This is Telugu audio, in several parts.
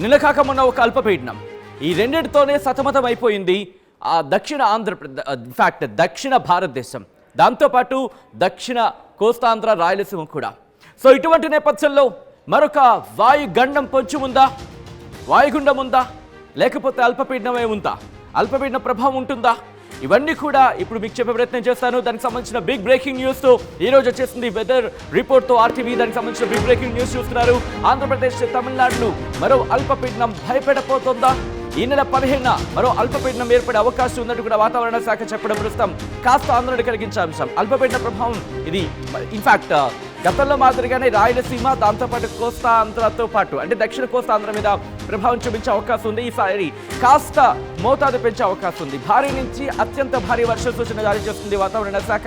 నిన్న కాక మొన్న ఒక అల్పపీడనం, ఈ రెండింటితోనే సతమతం అయిపోయింది ఆ దక్షిణ ఆంధ్రప్రదేశ్, ఇన్ఫాక్ట్ దక్షిణ భారతదేశం, దాంతోపాటు దక్షిణ కోస్తాంధ్ర రాయలసీమ కూడా. సో ఇటువంటి నేపథ్యంలో మరొక వాయుగండం పొంచి ఉందా, వాయుగుండం ఉందా, లేకపోతే అల్పపీడనమే ఉందా, అల్పపీడన ప్రభావం ఉంటుందా, ఇవన్నీ కూడా ఇప్పుడు మీకు చెప్పే ప్రయత్నం చేస్తాను. దానికి సంబంధించిన బిగ్ బ్రేకింగ్ న్యూస్తో ఈ రోజు వచ్చేసింది వెదర్ రిపోర్ట్తో ఆర్టీవీ. దానికి సంబంధించిన బిగ్ బ్రేకింగ్ న్యూస్ చూస్తున్నారు. ఆంధ్రప్రదేశ్, తమిళనాడును మరో అల్పపీడనం భయపెడపోతుందా? ఈ నెల 15న మరో అల్పపీడనం ఏర్పడే అవకాశం ఉన్నట్టు కూడా వాతావరణ శాఖ చెప్పడం ప్రస్తుతం కాస్త ఆందోళన కలిగించే అంశం. అల్పపీడన ప్రభావం ఇది ఇన్ఫాక్ట్ గతంలో మాదిరిగానే రాయలసీమ, దాంతోపాటు కోస్తా ఆంధ్రతో పాటు అంటే దక్షిణ కోస్తా ఆంధ్ర మీద ప్రభావం చూపించే అవకాశం ఉంది. ఈసారి కాస్త మోతాదు పెంచే అవకాశం ఉంది. భారీ నుంచి అత్యంత భారీ వర్ష సూచన జారీ చేస్తుంది వాతావరణ శాఖ.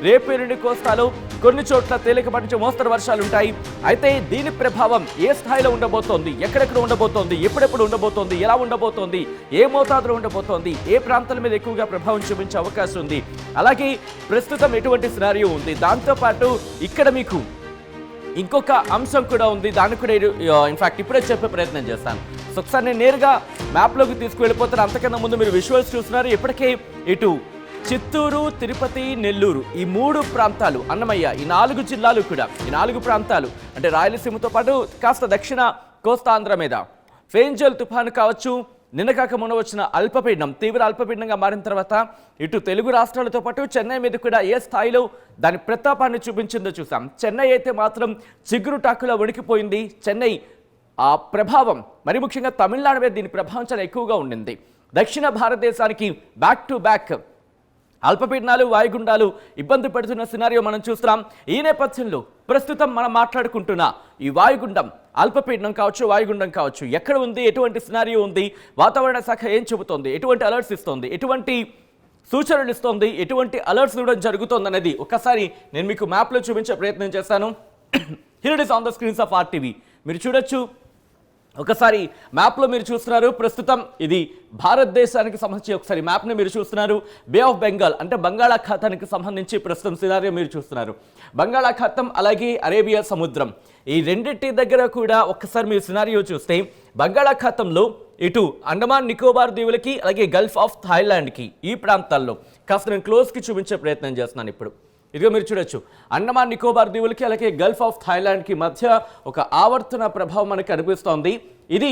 రేపు నుండి కోస్తాలో కొన్ని చోట్ల తేలికపాటి నుంచి మోస్తరు వర్షాలు ఉంటాయి. అయితే దీని ప్రభావం ఏ స్థాయిలో ఉండబోతోంది, ఎక్కడెక్కడ ఉండబోతోంది, ఎప్పుడెప్పుడు ఉండబోతోంది, ఎలా ఉండబోతోంది, ఏ మోతాదులో ఉండబోతోంది, ఏ ప్రాంతాల మీద ఎక్కువగా ప్రభావం చూపించే అవకాశం ఉంది, అలాగే ప్రస్తుతం ఎటువంటి సినారియో ఉంది, దాంతోపాటు ఇక్కడ మీకు ఇంకొక అంశం కూడా ఉంది. దాన్ని కూడా ఇన్ఫాక్ట్ ఇప్పుడే చెప్పే ప్రయత్నం చేస్తాను. సో ఒకసారి నేను నేరుగా మ్యాప్లోకి తీసుకువెళ్ళిపోతాను. అంతకన్నా ముందు మీరు విజువల్స్ చూస్తున్నారు. ఇప్పటికే ఇటు చిత్తూరు, తిరుపతి, నెల్లూరు ఈ 3 ప్రాంతాలు, అన్నమయ్య ఈ 4 జిల్లాలు కూడా, ఈ 4 ప్రాంతాలు అంటే రాయలసీమతో పాటు కాస్త దక్షిణ కోస్తాంధ్ర మీద ఫేంజల్ తుఫాను కావచ్చు, నిన్న కాక మొన్న వచ్చిన అల్పపీడనం తీవ్ర అల్పపీడనంగా మారిన తర్వాత ఇటు తెలుగు రాష్ట్రాలతో పాటు చెన్నై మీద కూడా ఏ స్థాయిలో దాని ప్రతాపాన్ని చూపించిందో చూసాం. చెన్నై అయితే మాత్రం చిగురుటాకులా వణికిపోయింది. చెన్నై ఆ ప్రభావం, మరి ముఖ్యంగా తమిళనాడు మీద దీని ప్రభావం చాలా ఎక్కువగా ఉండింది. దక్షిణ భారతదేశానికి బ్యాక్ టు బ్యాక్ అల్పపీడనాలు, వాయుగుండాలు ఇబ్బంది పెడుతున్న సినారియో మనం చూస్తున్నాం. ఈ నేపథ్యంలో ప్రస్తుతం మనం మాట్లాడుకుంటున్న ఈ వాయుగుండం, అల్పపీడనం కావచ్చు, వాయుగుండం కావచ్చు, ఎక్కడ ఉంది, ఎటువంటి సినారియో ఉంది, వాతావరణ శాఖ ఏం చెబుతోంది, ఎటువంటి అలర్ట్స్ ఇస్తోంది, ఎటువంటి సూచనలు ఇస్తోంది, ఎటువంటి అలర్ట్స్ ఇవ్వడం జరుగుతోంది అనేది ఒకసారి నేను మీకు మ్యాప్లో చూపించే ప్రయత్నం చేస్తాను. Here it is on the screens of RTV. మీరు చూడొచ్చు, ఒకసారి మ్యాప్లో మీరు చూస్తున్నారు. ప్రస్తుతం ఇది భారతదేశానికి సంబంధించి ఒకసారి మ్యాప్ని మీరు చూస్తున్నారు. బే ఆఫ్ బెంగాల్ అంటే బంగాళాఖాతానికి సంబంధించి ప్రస్తుతం సినారియో మీరు చూస్తున్నారు. బంగాళాఖాతం అలాగే అరేబియా సముద్రం ఈ రెండింటి దగ్గర కూడా ఒక్కసారి మీరు సినారియో చూస్తే బంగాళాఖాతంలో ఇటు అండమాన్ నికోబార్ దీవులకి అలాగే గల్ఫ్ ఆఫ్ థాయిలాండ్కి ఈ ప్రాంతాల్లో కాస్త నేను క్లోజ్కి చూపించే ప్రయత్నం చేస్తున్నాను. ఇప్పుడు ఇదిగో మీరు చూడొచ్చు, అండమాన్ నికోబార్ దీవులకి అలాగే గల్ఫ్ ఆఫ్ థాయిలాండ్కి మధ్య ఒక ఆవర్తన ప్రభావం మనకు కనిపిస్తోంది. ఇది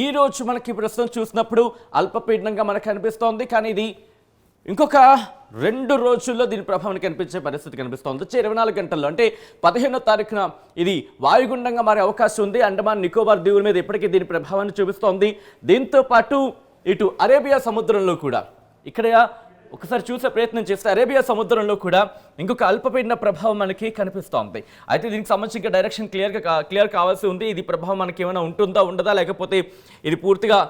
ఈ రోజు మనకి ప్రస్తుతం చూసినప్పుడు అల్పపీడనంగా మనకు కనిపిస్తోంది. కానీ ఇది ఇంకొక 2 రోజుల్లో దీని ప్రభావం కనిపించే పరిస్థితి కనిపిస్తోంది. వచ్చే 24 గంటల్లో అంటే 15వ తారీఖున ఇది వాయుగుండంగా మారే అవకాశం ఉంది. అండమాన్ నికోబార్ దీవుల మీద ఇప్పటికీ దీని ప్రభావాన్ని చూపిస్తోంది. దీంతో పాటు ఇటు అరేబియా సముద్రంలో కూడా ఇక్కడ ఒకసారి చూసే ప్రయత్నం చేస్తే అరేబియా సముద్రంలో కూడా ఇంకొక అల్పపీడన ప్రభావం మనకి కనిపిస్తోంది. అయితే దీనికి సంబంధించి ఇంకా డైరెక్షన్ క్లియర్ కావాల్సి ఉంది. ఇది ప్రభావం మనకి ఏమైనా ఉంటుందా, ఉండదా, లేకపోతే ఇది పూర్తిగా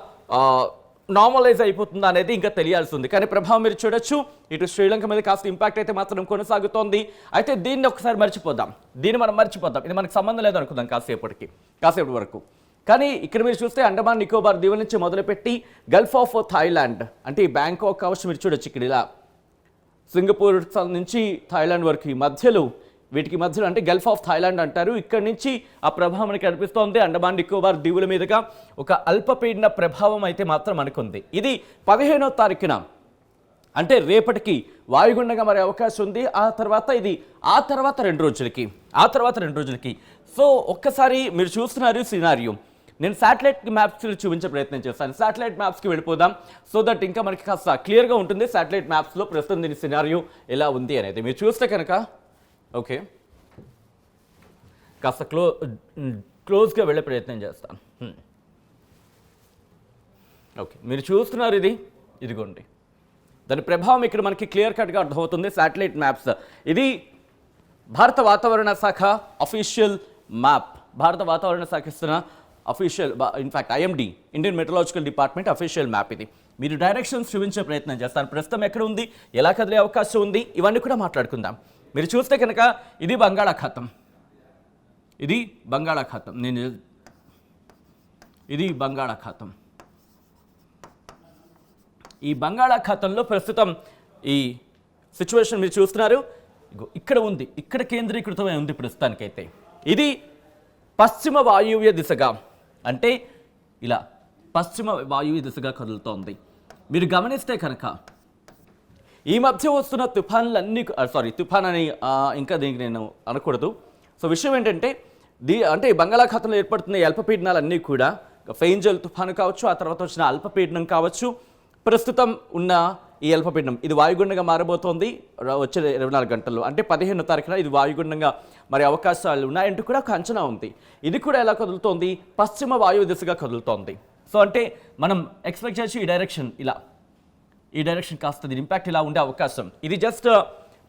నార్మలైజ్ అయిపోతుందా అనేది ఇంకా తెలియాల్సి ఉంది. కానీ ప్రభావం మీరు చూడొచ్చు, ఇటు శ్రీలంక మీద కాస్త ఇంపాక్ట్ అయితే మాత్రం కొనసాగుతోంది. అయితే దీన్ని ఒకసారి మర్చిపోదాం, మనం మర్చిపోదాం, ఇది మనకు సంబంధం లేదు అనుకుందాం కాసేపటి వరకు. కానీ ఇక్కడ మీరు చూస్తే అండమాన్ నికోబార్ దీవుల నుంచి మొదలుపెట్టి గల్ఫ్ ఆఫ్ థాయిలాండ్ అంటే ఈ బ్యాంకాక్ కావచ్చు, మీరు చూడొచ్చు ఇక్కడ ఇలా సింగపూర్ నుంచి థాయిలాండ్ వరకు ఈ మధ్యలో, వీటికి మధ్యలో అంటే గల్ఫ్ ఆఫ్ థాయిలాండ్ అంటారు. ఇక్కడి నుంచి ఆ ప్రభావం మనకి కనిపిస్తోంది. అండమాన్ నికోబార్ దీవుల మీదుగా ఒక అల్పపీడన ప్రభావం అయితే మాత్రం అనుకుంది. ఇది 15వ తారీఖున అంటే రేపటికి వాయుగుండంగా మారే అవకాశం ఉంది. ఆ తర్వాత 2 రోజులకి. సో ఒక్కసారి మీరు చూస్తున్నారు సినారియో. నేను శాటిలైట్ మ్యాప్స్ చూపించే ప్రయత్నం చేస్తాను. శాటిలైట్ మ్యాప్స్కి వెళ్ళిపోదాం, సో దట్ ఇంకా మనకి కాస్త క్లియర్గా ఉంటుంది శాటిలైట్ మ్యాప్స్లో ప్రస్తుతం దీని సినారియో ఎలా ఉంది అనేది. మీరు చూస్తే కనుక ఓకే, కాస్త క్లోజ్గా వెళ్ళే ప్రయత్నం చేస్తాను. ఓకే, మీరు చూస్తున్నారు, ఇదిగోండి దాని ప్రభావం ఇక్కడ మనకి క్లియర్ కట్గా అర్థమవుతుంది. శాటిలైట్ మ్యాప్స్ ఇది భారత వాతావరణ శాఖ అఫీషియల్ మ్యాప్, భారత వాతావరణ శాఖ ఇస్తున్న official, in fact IMD Indian metrological department official map ఇది. మీరు డైరెక్షన్స్ చూపించే ప్రయత్నం చేస్తారు. ప్రస్తుతం ఎక్కడ ఉంది, ఎలా కదిలే అవకాశం ఉంది, ఇవన్నీ కూడా మాట్లాడుకుందాం. మీరు చూస్తే కనుక ఇది బంగాళాఖాతం, ఇది బంగాళాఖాతం. ఈ బంగాళాఖాతంలో ప్రస్తుతం ఈ సిచ్యువేషన్ మీరు చూస్తున్నారు. ఇక్కడ ఉంది, ఇక్కడ కేంద్రీకృతమై ఉంది ప్రస్తుతానికైతే. ఇది పశ్చిమ వాయువ్య దిశగా అంటే ఇలా పశ్చిమ వాయువు దిశగా కదులుతోంది. మీరు గమనిస్తే కనుక ఈ మధ్య వస్తున్న తుఫాన్లన్నీ తుఫాన్ అని ఇంకా దీనికి నేను అనకూడదు. సో విషయం ఏంటంటే అంటే బంగాళాఖాతంలో ఏర్పడుతున్న ఈ అల్పపీడనాలన్నీ కూడా ఫెయింజల్ తుఫాను కావచ్చు, ఆ తర్వాత వచ్చిన అల్పపీడనం కావచ్చు, ప్రస్తుతం ఉన్న ఈ అల్పపీడనం ఇది వాయుగుండంగా మారబోతోంది వచ్చే 24 గంటల్లో. అంటే 15వ తారీఖున ఇది వాయుగుండంగా మరి అవకాశాలు ఉన్నాయంటూ కూడా ఒక అంచనా ఉంది. ఇది కూడా ఎలా కదులుతోంది? పశ్చిమ వాయువు దిశగా కదులుతోంది. సో అంటే మనం ఎక్స్పెక్ట్ చేసి ఈ డైరెక్షన్ కాస్త దీని ఇంపాక్ట్ ఇలా ఉండే అవకాశం. ఇది జస్ట్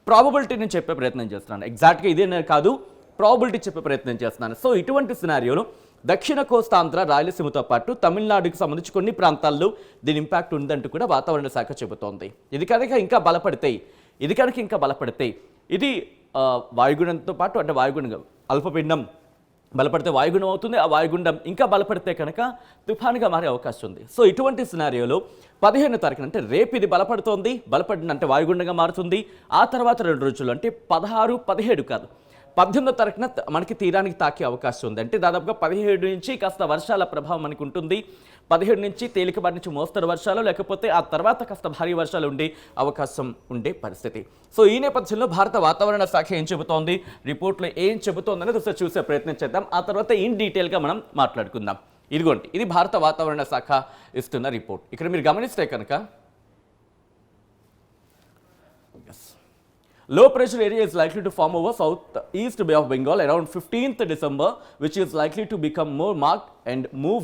ప్రాబబిలిటీ నేను చెప్పే ప్రయత్నం చేస్తున్నాను. ఎగ్జాక్ట్గా ఇదే కాదు, ప్రాబబిలిటీ చెప్పే ప్రయత్నం చేస్తున్నాను. సో ఇటువంటి సినారియోలో దక్షిణ కోస్తాంధ్ర రాయలసీమతో పాటు తమిళనాడుకి సంబంధించి కొన్ని ప్రాంతాల్లో దీని ఇంపాక్ట్ ఉందంటూ కూడా వాతావరణ శాఖ చెబుతోంది. ఇది కనుక ఇంకా బలపడితే ఇది వాయుగుండంతో పాటు అంటే వాయుగుండం అల్పపీడనం బలపడితే వాయుగుండం అవుతుంది. ఆ వాయుగుండం ఇంకా బలపడితే కనుక తుఫానుగా మారే అవకాశం ఉంది. సో ఇటువంటి సినారియోలో 15వ తారీఖున అంటే రేపు ఇది బలపడిన అంటే వాయుగుండంగా మారుతుంది. ఆ తర్వాత 2 రోజులు అంటే 16, 17 కాదు 18వ తారీఖున మనకి తీరానికి తాకే అవకాశం ఉంది. అంటే దాదాపుగా 17 నుంచి కాస్త వర్షాల ప్రభావం మనకు ఉంటుంది. 17 నుంచి తేలికపాటి నుంచి మోస్తరు వర్షాలు, లేకపోతే ఆ తర్వాత కాస్త భారీ వర్షాలు ఉండే అవకాశం ఉండే పరిస్థితి. సో ఈ నేపథ్యంలో భారత వాతావరణ శాఖ ఏం చెబుతోంది, రిపోర్ట్లో ఏం చెబుతోంది అనేది ఒకసారి చూసే ప్రయత్నం చేద్దాం. ఆ తర్వాత ఇన్ డీటెయిల్గా మనం మాట్లాడుకుందాం. ఇదిగోండి, ఇది భారత వాతావరణ శాఖ ఇస్తున్న రిపోర్ట్. ఇక్కడ మీరు గమనిస్తే కనుక low pressure area is likely to form over southeast Bay of Bengal around 15th December, which is likely to become more marked and move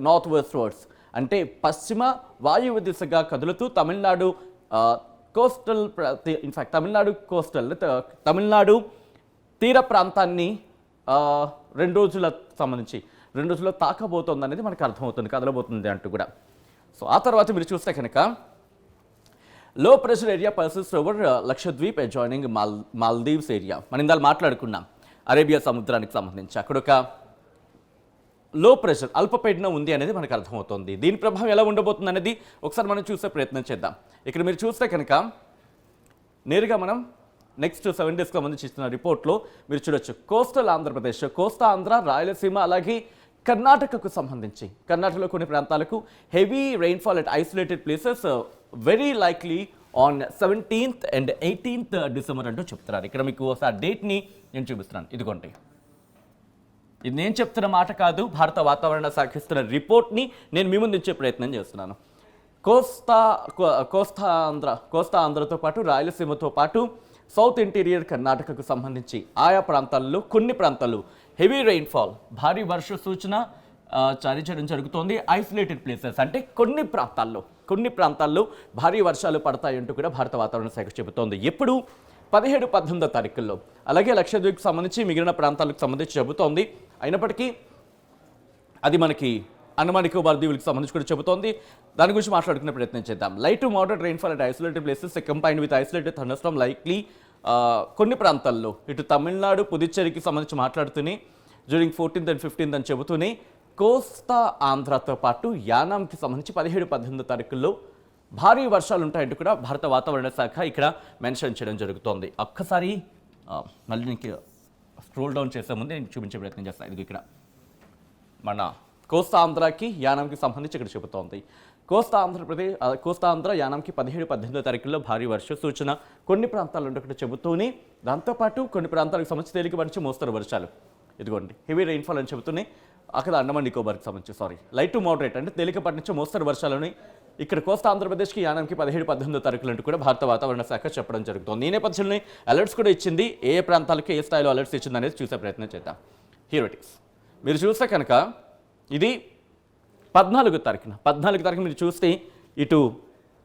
northwestwards. అంటే పశ్చిమ వాయువ్య దిశగా కదులుతూ తమిళనాడు కోస్టల్ తమిళనాడు తీర ప్రాంతాన్ని 2 రోజుల్లో తాకబోతోంది అనేది మనకు అర్థమవుతుంది, కదలబోతుంది అంటూ కూడా. సో ఆ తర్వాత మీరు చూస్తే కనుక లో pressure area persist over Lakshadweep adjoining Maldives area. మనం ఇందాక మాట్లాడుకున్నాం అరేబియా సముద్రానికి సంబంధించి. అక్కడ ఒక లో ప్రెషర్ అల్పపీడనం ఉంది అనేది మనకు అర్థమవుతుంది. దీని ప్రభావం ఎలా ఉండబోతుంది అనేది ఒకసారి మనం చూసే ప్రయత్నం చేద్దాం. ఇక్కడ మీరు చూస్తే కనుక నేరుగా మనం నెక్స్ట్ 7 డేస్కి సంబంధించి ఇస్తున్న రిపోర్ట్లో మీరు చూడొచ్చు కోస్టల్ ఆంధ్రప్రదేశ్, కోస్తా ఆంధ్ర, రాయలసీమ, అలాగే కర్ణాటకకు సంబంధించి కర్ణాటకలో కొన్ని ప్రాంతాలకు heavy rainfall at isolated places very likely on 17th and 18th December అంటూ చెప్తున్నారు. ఇక్కడ మీకు ఒకసారి డేట్ని నేను చూపిస్తున్నాను. ఇదిగోండి, ఇది నేను చెప్తున్న మాట కాదు, భారత వాతావరణ శాఖ ఇస్తున్న రిపోర్ట్ని నేను మీ ముందు ఇచ్చే ప్రయత్నం చేస్తున్నాను. కోస్తా ఆంధ్రతో పాటు రాయలసీమతో పాటు సౌత్ ఇంటీరియర్ కర్ణాటకకు సంబంధించి ఆయా ప్రాంతాల్లో కొన్ని ప్రాంతాలు హెవీ రెయిన్ఫాల్ భారీ వర్ష సూచన జారీ చేయడం జరుగుతోంది. ఐసోలేటెడ్ ప్లేసెస్ అంటే కొన్ని ప్రాంతాల్లో భారీ వర్షాలు పడతాయంటూ కూడా భారత వాతావరణ శాఖ చెబుతోంది. ఎప్పుడు 17, 18వ తారీఖుల్లో. అలాగే లక్షద్వీప్కి సంబంధించి మిగిలిన ప్రాంతాలకు సంబంధించి చెబుతోంది. అయినప్పటికీ అది మనకి అండమాన్ నికోబార్ దీవులకు సంబంధించి కూడా చెబుతోంది. దాని గురించి మాట్లాడుకునే ప్రయత్నం చేద్దాం. Light to moderate rainfall at isolated places combined with isolated thunderstorm likely కొన్ని ప్రాంతాల్లో ఇటు తమిళనాడు, పుదుచ్చేరికి సంబంధించి మాట్లాడుతూనే డ్యూరింగ్ 14th and 15th అని చెబుతూనే కోస్తా ఆంధ్రతో పాటు యానాంకి సంబంధించి 17, 18వ తారీఖుల్లో భారీ వర్షాలు ఉంటాయంటూ కూడా భారత వాతావరణ శాఖ ఇక్కడ మెన్షన్ చేయడం జరుగుతోంది. ఒక్కసారి మళ్ళీ నీకు స్క్రోల్ డౌన్ చేసే ముందు నేను చూపించే ప్రయత్నం చేస్తాను. ఇది ఇక్కడ మన కోస్తా ఆంధ్రాకి యానాంకి సంబంధించి ఇక్కడ చెబుతోంది. కోస్తా ఆంధ్ర యానాంకి 17, 18వ తారీఖుల్లో భారీ వర్ష సూచన కొన్ని ప్రాంతాల్లో ఇక్కడ చెబుతూనే దాంతోపాటు కొన్ని ప్రాంతాలకు సంబంధించి తేలికపాటి నుంచి మోస్తరు వర్షాలు. ఇదిగోండి హెవీ రెయిన్ఫాల్ అని చెబుతూనే అక్కడ అండమాన్ నికోబార్కి సంబంధించి లైట్ టు మోడరేట్ అంటే తేలికపాటి నుంచి మోస్తరు వర్షాలని ఇక్కడ కోస్తా ఆంధ్రప్రదేశ్కి యానాంకి 17, 18వ తారీఖులు అంటూ కూడా భారత వాతావరణ శాఖ చెప్పడం జరుగుతుంది. ఈ నేపథ్యంలో అలర్ట్స్ కూడా ఇచ్చింది. ఏ ప్రాంతాలకు ఏ స్థాయిలో అలర్ట్స్ ఇచ్చింది అనేది చూసే ప్రయత్నం చేద్దాం. Hero it is. మీరు చూస్తే కనుక ఇది 14వ తారీఖున మీరు చూస్తే ఇటు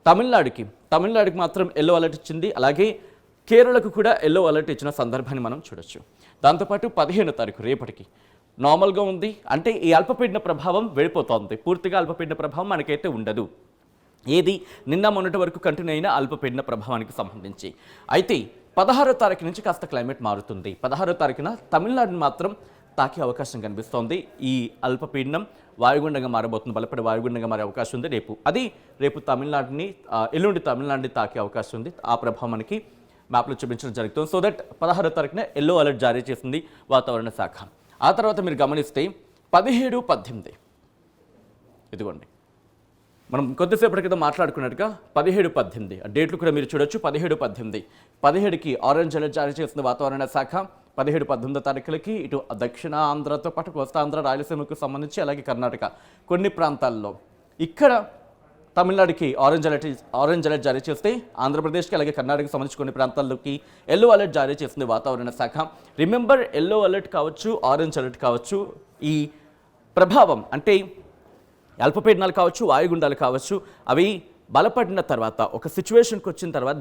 తమిళనాడుకి మాత్రం ఎల్లో అలర్ట్ ఇచ్చింది. అలాగే కేరళకు కూడా ఎల్లో అలర్ట్ ఇచ్చిన సందర్భాన్ని మనం చూడొచ్చు. దాంతోపాటు 15వ తారీఖు రేపటికి నార్మల్గా ఉంది. అంటే ఈ అల్పపీడన ప్రభావం వెళ్ళిపోతుంది. పూర్తిగా అల్పపీడన ప్రభావం మనకైతే ఉండదు. ఏది నిన్న మొన్నటి వరకు కంటిన్యూ అయిన అల్పపీడన ప్రభావానికి సంబంధించి. అయితే 16వ తారీఖు నుంచి కాస్త క్లైమేట్ మారుతుంది. 16వ తారీఖున తమిళనాడుని మాత్రం తాకే అవకాశం కనిపిస్తోంది. ఈ అల్పపీడనం వాయుగుండంగా మారబోతుంది, బలపడే వాయుగుండంగా మారే అవకాశం ఉంది. రేపు తమిళనాడుని ఎల్లుండి తమిళనాడుని తాకే అవకాశం ఉంది. ఆ ప్రభావం మనకి మ్యాప్లో చూపించడం జరుగుతుంది. సో దట్ 16వ తారీఖున ఎల్లో అలర్ట్ జారీ చేసింది వాతావరణ శాఖ. ఆ తర్వాత మీరు గమనిస్తే 17, 18 ఇదిగోండి, మనం కొద్దిసేపటి క్రితం మాట్లాడుకున్నట్టుగా 17-18 డేట్లు కూడా మీరు చూడొచ్చు. 17-18 17కి ఆరెంజ్ అలర్ట్ జారీ చేసిన వాతావరణ శాఖ. 17-18 తారీఖులకి ఇటు దక్షిణ ఆంధ్రతో పాటు కోస్తాంధ్ర, రాయలసీమకు సంబంధించి అలాగే కర్ణాటక కొన్ని ప్రాంతాల్లో, ఇక్కడ తమిళనాడుకి ఆరెంజ్ అలర్ట్ జారీ చేస్తే ఆంధ్రప్రదేశ్కి అలాగే కర్ణాటకకి సంబంధించి కొన్ని ప్రాంతాల్లోకి ఎల్లో అలర్ట్ జారీ చేసింది వాతావరణ శాఖ. రిమెంబర్, ఎల్లో అలర్ట్ కావచ్చు, ఆరెంజ్ అలర్ట్ కావచ్చు, ఈ ప్రభావం అంటే అల్పపీడనాలు కావచ్చు, వాయుగుండాలు కావచ్చు, అవి బలపడిన తర్వాత ఒక సిచ్యువేషన్కి వచ్చిన తర్వాత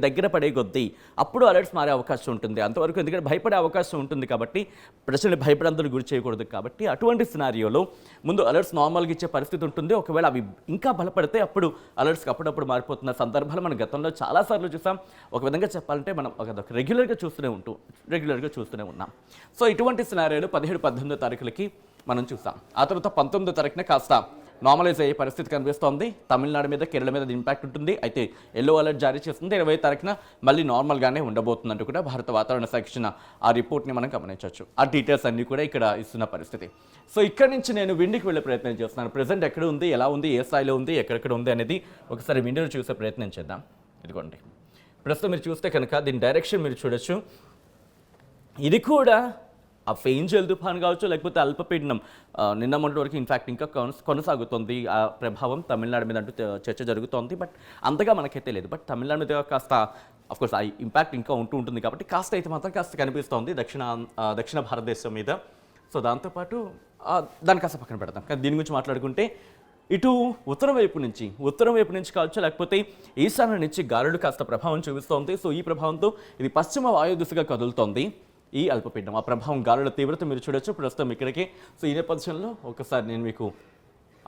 దగ్గర పడే కొద్దీ అప్పుడు అలర్ట్స్ మారే అవకాశం ఉంటుంది. అంతవరకు ఎందుకంటే భయపడే అవకాశం ఉంటుంది కాబట్టి ప్రజల్ని భయపడందుకు గురి చేయకూడదు కాబట్టి అటువంటి సినారియోలో ముందు అలర్ట్స్ నార్మల్గా ఇచ్చే పరిస్థితి ఉంటుంది. ఒకవేళ అవి ఇంకా బలపడితే అప్పుడు అలర్ట్స్కి అప్పుడప్పుడు మారిపోతున్న సందర్భాలు మనం గతంలో చాలాసార్లు చూసాం. ఒక విధంగా చెప్పాలంటే మనం రెగ్యులర్గా చూస్తూనే ఉన్నాం. సో ఇటువంటి సినారియోలు 17-18 తారీఖులకి మనం చూసాం. ఆ తర్వాత 19వ తారీఖున కాస్త నార్మలైజ్ అయ్యే పరిస్థితి కనిపిస్తోంది. తమిళనాడు మీద, కేరళ మీద ఇంపాక్ట్ ఉంటుంది. అయితే ఎల్లో అలర్ట్ జారీ చేస్తుంది. 20వ తారీఖున మళ్ళీ నార్మల్గానే ఉండబోతుందంటూ కూడా భారత వాతావరణ శాఖ ఇచ్చిన ఆ రిపోర్ట్ని మనం గమనించవచ్చు. ఆ డీటెయిల్స్ అన్నీ కూడా ఇక్కడ ఇస్తున్న పరిస్థితి. సో ఇక్కడ నుంచి నేను విండికి వెళ్ళే ప్రయత్నం చేస్తున్నాను. ప్రజెంట్ ఎక్కడ ఉంది, ఎలా ఉంది, ఏ స్థాయిలో ఉంది, ఎక్కడెక్కడ ఉంది అనేది ఒకసారి విండోలో చూసే ప్రయత్నం చేద్దాం. ఇదిగోండి, ప్రస్తుతం మీరు చూస్తే కనుక దీని డైరెక్షన్ మీరు చూడొచ్చు. ఇది కూడా ఆ ఫెయింజల్ తుఫాన్ కావచ్చు, లేకపోతే అల్పపీడనం నిన్న మొన్నటి వరకు ఇన్ఫ్యాక్ట్ ఇంకా కొనసాగుతుంది ఆ ప్రభావం తమిళనాడు మీద అంటూ చర్చ జరుగుతోంది. బట్ అంతగా మనకైతే లేదు. బట్ తమిళనాడు మీద కాస్త అఫ్కోర్స్ ఆ ఇంపాక్ట్ ఇంకా ఉంటుంది కాబట్టి కాస్త అయితే మాత్రం కాస్త కనిపిస్తోంది దక్షిణ భారతదేశం మీద. సో దాంతోపాటు దాన్ని కాస్త పక్కన పెడతాం. కానీ దీని గురించి మాట్లాడుకుంటే ఇటు ఉత్తరం వైపు నుంచి కావచ్చు, లేకపోతే ఈశాన్య నుంచి గాలులు కాస్త ప్రభావం చూపిస్తోంది. సో ఈ ప్రభావంతో ఇది పశ్చిమ వాయు దిశగా కదులుతోంది ఈ అల్పపీడనం. ఆ ప్రభావం గాలుల తీవ్రత మీరు చూడొచ్చు ప్రస్తుతం ఇక్కడికి. సో ఈ నేపథ్యంలో ఒకసారి నేను మీకు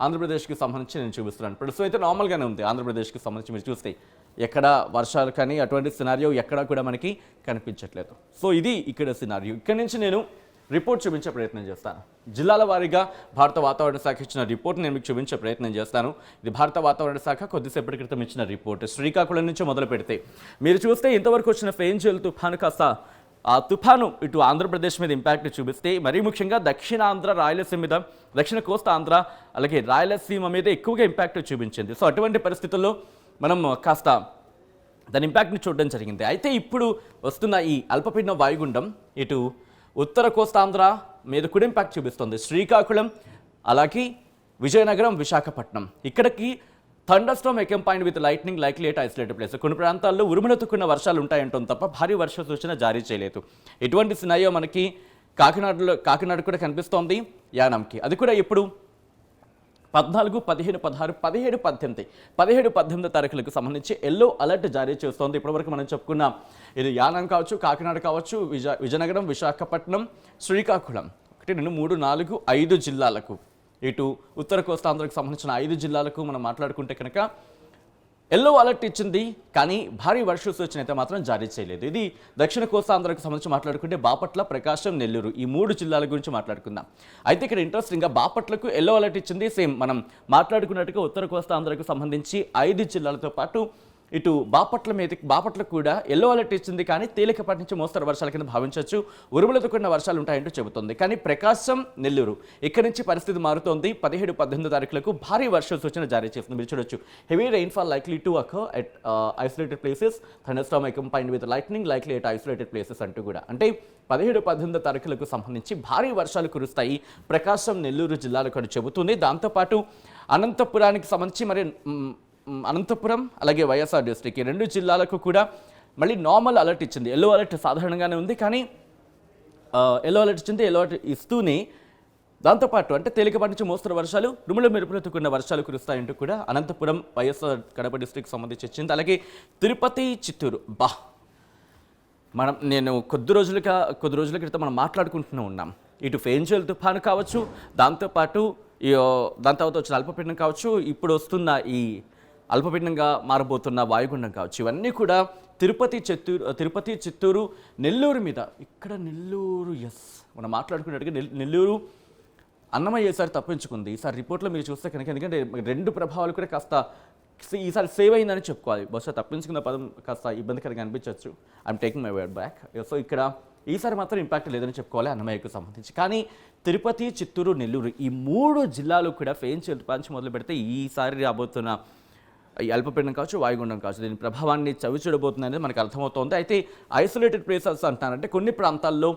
ఆంధ్రప్రదేశ్కి సంబంధించి నేను చూపిస్తున్నాను. ప్రస్తుతం అయితే నార్మల్గానే ఉంది. ఆంధ్రప్రదేశ్కి సంబంధించి మీరు చూస్తే ఎక్కడ వర్షాలు కానీ అటువంటి సినారియో ఎక్కడా కూడా మనకి కనిపించట్లేదు. సో ఇది ఇక్కడ సినారియో. ఇక్కడి నుంచి నేను రిపోర్ట్ చూపించే ప్రయత్నం చేస్తాను. జిల్లాల వారీగా భారత వాతావరణ శాఖ ఇచ్చిన రిపోర్ట్ నేను మీకు చూపించే ప్రయత్నం చేస్తాను. ఇది భారత వాతావరణ శాఖ కొద్దిసేపటి క్రితం ఇచ్చిన రిపోర్ట్. శ్రీకాకుళం నుంచి మొదలు పెడితే మీరు చూస్తే ఇంతవరకు వచ్చిన ఫెయింజల్ తుఫాను కాస్త ఆ తుఫాను ఇటు ఆంధ్రప్రదేశ్ మీద ఇంపాక్ట్ చూపిస్తే మరీ ముఖ్యంగా దక్షిణ ఆంధ్ర, రాయలసీమ మీద, దక్షిణ కోస్తా ఆంధ్ర అలాగే రాయలసీమ మీద ఎక్కువగా ఇంపాక్ట్ చూపించింది. సో అటువంటి పరిస్థితుల్లో మనం కాస్త దాని ఇంపాక్ట్ని చూడడం జరిగింది. అయితే ఇప్పుడు వస్తున్న ఈ అల్పపీడన వాయుగుండం ఇటు ఉత్తర కోస్తాంధ్ర మీద కూడా ఇంపాక్ట్ చూపిస్తుంది. శ్రీకాకుళం అలాగే విజయనగరం, విశాఖపట్నం ఇక్కడికి thunderstorm accompanied with lightning likely at isolated place. కొన్ని ప్రాంతాల్లో ఉరుములెత్తుకున్న వర్షాలు ఉంటాయంటాం తప్ప భారీ వర్ష సూచన జారీ చేయలేదు. ఎటువంటి సినారియో మనకి కాకినాడ కూడా కనిపిస్తోంది, యానంకి. అది కూడా ఇప్పుడు 14, 15, 16, 17 తారీఖులకు సంబంధించి ఎల్లో అలర్ట్ జారీ చేస్తోంది. ఇప్పటివరకు మనం చెప్పుకున్న ఇది యానం కావచ్చు, కాకినాడ కావచ్చు, విజయనగరం, విశాఖపట్నం, శ్రీకాకుళం 1, 2, 3, 4, 5 జిల్లాలకు, ఇటు ఉత్తర కోస్తాంధ్రకు సంబంధించిన 5 జిల్లాలకు మనం మాట్లాడుకుంటే కనుక ఎల్లో అలర్ట్ ఇచ్చింది. కానీ భారీ వర్ష సూచన అయితే మాత్రం జారీ చేయలేదు. ఇది దక్షిణ కోస్తాంధ్రకు సంబంధించి మాట్లాడుకుంటే బాపట్ల, ప్రకాశం, నెల్లూరు ఈ 3 జిల్లాల గురించి మాట్లాడుకుందాం. అయితే ఇక్కడ ఇంట్రెస్టింగ్గా బాపట్లకు ఎల్లో అలర్ట్ ఇచ్చింది. సేమ్ మనం మాట్లాడుకున్నట్టుగా ఉత్తర కోస్తాంధ్రకు సంబంధించి 5 జిల్లాలతో పాటు ఇటు బాపట్లకు కూడా ఎల్లో అలర్ట్ ఇచ్చింది. కానీ తేలికపాటి నుంచి మోస్తరు వర్షాల కింద భావించవచ్చు. ఉరుములతో కూడిన వర్షాలు ఉంటాయంటూ చెబుతుంది. కానీ ప్రకాశం, నెల్లూరు ఇక్కడి నుంచి పరిస్థితి మారుతోంది. 17, 18 తారీఖులకు భారీ వర్ష సూచన జారీ చేస్తుంది. మీరు చూడొచ్చు. Heavy rainfall likely to occur at isolated places, thunderstorm accompanied with lightning likely at isolated places అంటూ కూడా. అంటే 17, 18 తారీఖులకు సంబంధించి భారీ వర్షాలు కురుస్తాయి ప్రకాశం, నెల్లూరు జిల్లాలకు అని చెబుతుంది. దాంతోపాటు అనంతపురానికి సంబంధించి మరి అనంతపురం అలాగే వైఎస్ఆర్ డిస్ట్రిక్ట్ ఈ 2 జిల్లాలకు కూడా మళ్ళీ నార్మల్ అలర్ట్ ఇచ్చింది. ఎల్లో అలర్ట్ సాధారణంగానే ఉంది, కానీ ఎల్లో అలర్ట్ ఇచ్చింది. ఎల్లో అలర్ట్ ఇస్తూనే దాంతోపాటు అంటే తేలికపాటి నుంచి మోస్తరు వర్షాలు, ఉరుముల మెరుపులతో కూడిన వర్షాలు కురుస్తాయంటూ కూడా అనంతపురం, వైఎస్ఆర్ కడప డిస్ట్రిక్ట్ సంబంధించి ఇచ్చింది. అలాగే తిరుపతి, చిత్తూరు నేను కొద్ది రోజుల క్రితం మనం మాట్లాడుకుంటూనే ఉన్నాం. ఇటు ఫెయింజల్ తుఫాను కావచ్చు, దాంతో తర్వాత వచ్చిన అల్పపీడనం కావచ్చు, ఇప్పుడు వస్తున్న ఈ అల్పపీడనంగా మారబోతున్న వాయుగుండం కావచ్చు, ఇవన్నీ కూడా తిరుపతి, చిత్తూరు, నెల్లూరు మీద. ఇక్కడ నెల్లూరు మనం మాట్లాడుకున్నట్టుగా నెల్లూరు అన్నమయ్య ఈసారి తప్పించుకుంది. ఈసారి రిపోర్ట్లో మీరు చూస్తే కనుక, ఎందుకంటే 2 ప్రభావాలు కూడా కాస్త ఈసారి సేవ్ అయిందని చెప్పుకోవాలి. బహుశా తప్పించుకున్న పదం కాస్త ఇబ్బందికరంగా అనిపించవచ్చు. I'm taking my word back. So ఇక్కడ ఈసారి మాత్రం ఇంపాక్ట్ లేదని చెప్పుకోవాలి అన్నమయ్యకు సంబంధించి. కానీ తిరుపతి, చిత్తూరు, నెల్లూరు ఈ 3 జిల్లాలు కూడా ఫెయిన్ పంచి మొదలు పెడితే ఈసారి రాబోతున్న ఈ అల్పపీడనం కావచ్చు, వాయుగుండం కావచ్చు, దీని ప్రభావాన్ని చవిచూడబోతుంది అనేది మనకు అర్థమవుతోంది. అయితే ఐసోలేటెడ్ ప్లేసెస్ అంటారంటే కొన్ని ప్రాంతాల్లో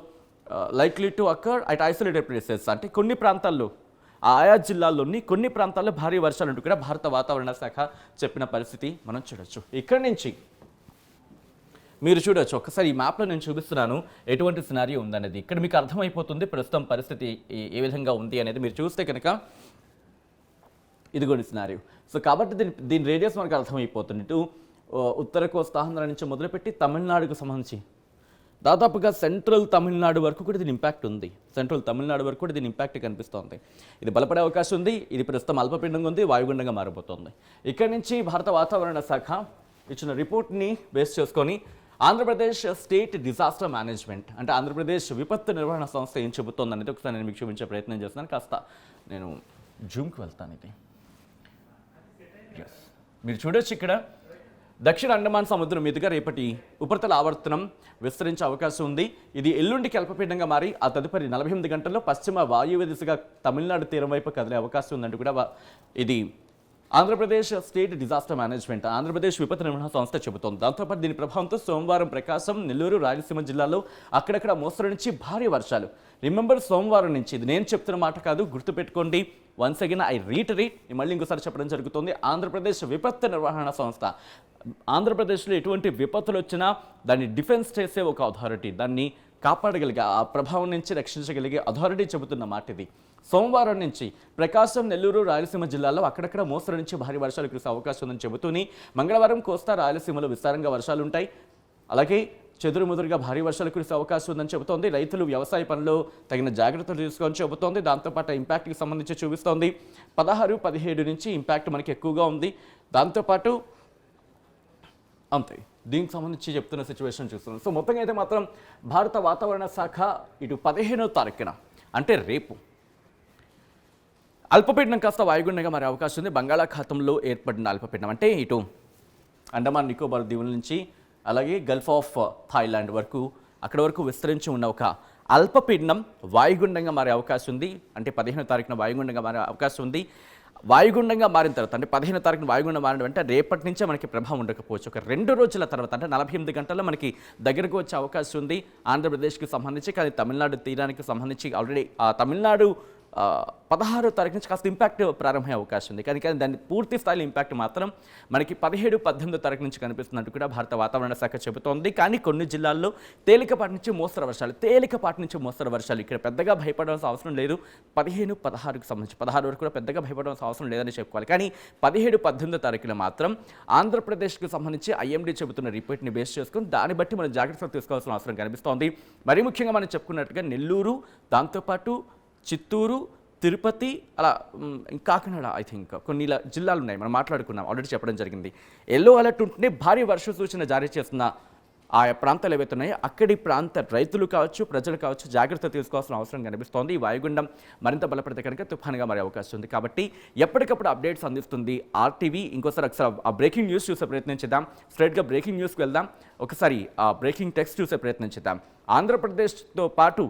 likely to occur at isolated places అంటే కొన్ని ప్రాంతాల్లో ఆయా జిల్లాల్లోని కొన్ని ప్రాంతాల్లో భారీ వర్షాలంటూ కూడా భారత వాతావరణ శాఖ చెప్పిన పరిస్థితి మనం చూడొచ్చు. ఇక్కడి నుంచి మీరు చూడొచ్చు, ఒకసారి ఈ మ్యాప్లో నేను చూపిస్తున్నాను ఎటువంటి సినారియో ఉందనేది. ఇక్కడ మీకు అర్థమైపోతుంది ప్రస్తుతం పరిస్థితి ఏ విధంగా ఉంది అనేది. మీరు చూస్తే కనుక ఇదిగోండి సినారియో. సో కాబట్టి దీని రేడియస్ మనకు అర్థమైపోతుంది. ఇటు ఉత్తర కోస్తాంధ్ర నుంచి మొదలుపెట్టి తమిళనాడుకు సంబంధించి దాదాపుగా సెంట్రల్ తమిళనాడు వరకు కూడా దీని ఇంపాక్ట్ ఉంది. సెంట్రల్ తమిళనాడు వరకు కూడా దీని ఇంపాక్ట్ కనిపిస్తోంది. ఇది బలపడే అవకాశం ఉంది. ఇది ప్రస్తుతం అల్పపీడనంగా ఉంది, వాయుగుండంగా మారబోతోంది. ఇక్కడి నుంచి భారత వాతావరణ శాఖ ఇచ్చిన రిపోర్ట్ని బేస్ చేసుకొని ఆంధ్రప్రదేశ్ స్టేట్ డిజాస్టర్ మేనేజ్మెంట్ అంటే ఆంధ్రప్రదేశ్ విపత్తు నిర్వహణ సంస్థ ఏం చెబుతోంది అనేది ఒకసారి నేను మీకు చూపించే ప్రయత్నం చేస్తున్నాను. కాస్త నేను జూమ్కి వెళ్తాను. ఇది మీరు చూడొచ్చు, ఇక్కడ దక్షిణ అండమాన్ సముద్రం మీదుగా రేపటి ఉపరితల ఆవర్తనం విస్తరించే అవకాశం ఉంది. ఇది ఎల్లుండికి అల్పపీడనంగా మారి ఆ తదుపరి 48 గంటల్లో పశ్చిమ వాయువ్య దిశగా తమిళనాడు తీరం వైపు కదిలే అవకాశం ఉందంటూ కూడా ఇది Andhra Pradesh state disaster management Andhra Pradesh విపత్తు నిర్వహణ సంస్థ చెబుతోంది. దాంతోపాటు దీని ప్రభావంతో సోమవారం ప్రకాశం, నెల్లూరు, రాయలసీమ జిల్లాలో అక్కడక్కడ మోస్తరు నుంచి భారీ వర్షాలు. రిమెంబర్, సోమవారం నుంచి, ఇది నేను చెప్తున్న మాట కాదు, గుర్తుపెట్టుకోండి. వన్స్ అగైన్ ఐ రీటరేట్, మళ్ళీ ఇంకోసారి చెప్పడం జరుగుతుంది. ఆంధ్రప్రదేశ్ విపత్తు నిర్వహణ సంస్థ ఆంధ్రప్రదేశ్లో ఎటువంటి విపత్తులు వచ్చినా దాన్ని డిఫెన్స్ చేసే ఒక అథారిటీ, దాన్ని కాపాడగలిగే, ఆ ప్రభావం నుంచి రక్షించగలిగే అథారిటీ చెబుతున్న మాట ఇది. సోమవారం నుంచి ప్రకాశం, నెల్లూరు, రాయలసీమ జిల్లాల్లో అక్కడక్కడ మోస్తరు నుంచి భారీ వర్షాలు కురిసే అవకాశం ఉందని చెబుతూనే మంగళవారం కోస్తా రాయలసీమలో విస్తారంగా వర్షాలు ఉంటాయి. అలాగే చెదురుముదురుగా భారీ వర్షాలు కురిసే అవకాశం ఉందని చెబుతోంది. రైతులు వ్యవసాయ పనుల్లో తగిన జాగ్రత్తలు తీసుకొని చెబుతోంది. దాంతోపాటు ఇంపాక్ట్కి సంబంధించి చూపిస్తోంది 16, 17 నుంచి ఇంపాక్ట్ మనకి ఎక్కువగా ఉంది. దాంతోపాటు అంతే దీనికి సంబంధించి చెప్తున్న సిచ్యువేషన్ చూస్తున్నాం. సో మొత్తంగా అయితే మాత్రం భారత వాతావరణ శాఖ ఇటు 15వ తారీఖున అంటే రేపు అల్పపీడనం కాస్త వాయుగుండంగా మారే అవకాశం ఉంది. బంగాళాఖాతంలో ఏర్పడిన అల్పపీడనం అంటే ఇటు అండమాన్ నికోబార్ దీవుల నుంచి అలాగే గల్ఫ్ ఆఫ్ థాయిలాండ్ వరకు అక్కడ వరకు విస్తరించి ఉన్న ఒక అల్పపీడనం వాయుగుండంగా మారే అవకాశం ఉంది. అంటే 15వ తారీఖున వాయుగుండంగా మారే అవకాశం ఉంది. వాయుగుండంగా మారిన తర్వాత అంటే 15వ తారీఖున వాయుగుండం మారడం అంటే రేపటి నుంచే మనకి ప్రభావం ఉండకపోవచ్చు. ఒక 2 రోజుల తర్వాత అంటే 48 గంటల్లో మనకి దగ్గరకు వచ్చే అవకాశం ఉంది ఆంధ్రప్రదేశ్కి సంబంధించి. కానీ తమిళనాడు తీరానికి సంబంధించి ఆల్రెడీ ఆ తమిళనాడు 16వ తారీఖు నుంచి కాస్త ఇంపాక్ట్ ప్రారంభమయ్యే అవకాశం ఉంది. కానీ దాని పూర్తి స్థాయిలో ఇంపాక్ట్ మాత్రం మనకి 17, 18వ తారీఖు నుంచి కనిపిస్తున్నట్టు కూడా భారత వాతావరణ శాఖ చెబుతోంది. కానీ కొన్ని జిల్లాల్లో తేలికపాటి నుంచి మోస్తరు వర్షాలు ఇక్కడ పెద్దగా భయపడాల్సిన అవసరం లేదు. 15, 16కు సంబంధించి 16 వరకు కూడా పెద్దగా భయపడాల్సిన అవసరం లేదని చెప్పుకోవాలి. కానీ 17, 18వ తారీఖున మాత్రం ఆంధ్రప్రదేశ్కి సంబంధించి ఐఎండీ చెబుతున్న రిపోర్ట్ని బేస్ చేసుకుని దాన్ని బట్టి మనం జాగ్రత్తలు తీసుకోవాల్సిన అవసరం కనిపిస్తోంది. మరీ ముఖ్యంగా మనం చెప్పుకున్నట్టుగా నెల్లూరు, దాంతోపాటు చిత్తూరు, తిరుపతి, అలా కాకినాడ, ఐ థింక్ కొన్ని జిల్లాలు ఉన్నాయి, మనం మాట్లాడుకున్నాం, ఆల్రెడీ చెప్పడం జరిగింది. ఎల్లో అలర్ట్ ఉంటేనే భారీ వర్ష సూచన జారీ చేస్తున్న ఆయా ప్రాంతాలు ఏవైతే ఉన్నాయో అక్కడి ప్రాంత రైతులు కావచ్చు, ప్రజలు కావచ్చు జాగ్రత్త తీసుకోవాల్సిన అవసరం కనిపిస్తోంది. ఈ వాయుగుండం మరింత బలపడితే కనుక తుఫానుగా మారే అవకాశం ఉంది. కాబట్టి ఎప్పటికప్పుడు అప్డేట్స్ అందిస్తుంది ఆర్టీవీ. ఇంకోసారి ఆ బ్రేకింగ్ న్యూస్ చూసే ప్రయత్నం చేద్దాం. స్ట్రైట్గా బ్రేకింగ్ న్యూస్కి వెళ్దాం. ఒకసారి ఆ బ్రేకింగ్ టెక్స్ట్ చూసే ప్రయత్నం చేద్దాం. ఆంధ్రప్రదేశ్తో పాటు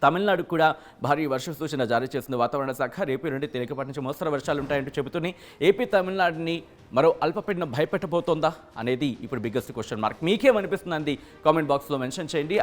తమిళనాడు కూడా భారీ వర్ష సూచన జారీ చేసింది వాతావరణ శాఖ. రేపు నుండి తేలికపాటి నుంచి మోస్తరు వర్షాలు ఉంటాయంటూ చెబుతూనే ఏపీ తమిళనాడుని మరో అల్పపీడనం భయపెట్టబోతోందా అనేది ఇప్పుడు బిగ్గెస్ట్ క్వశ్చన్ మార్క్. మీకేమనిపిస్తుంది కామెంట్ బాక్స్లో మెన్షన్ చేయండి.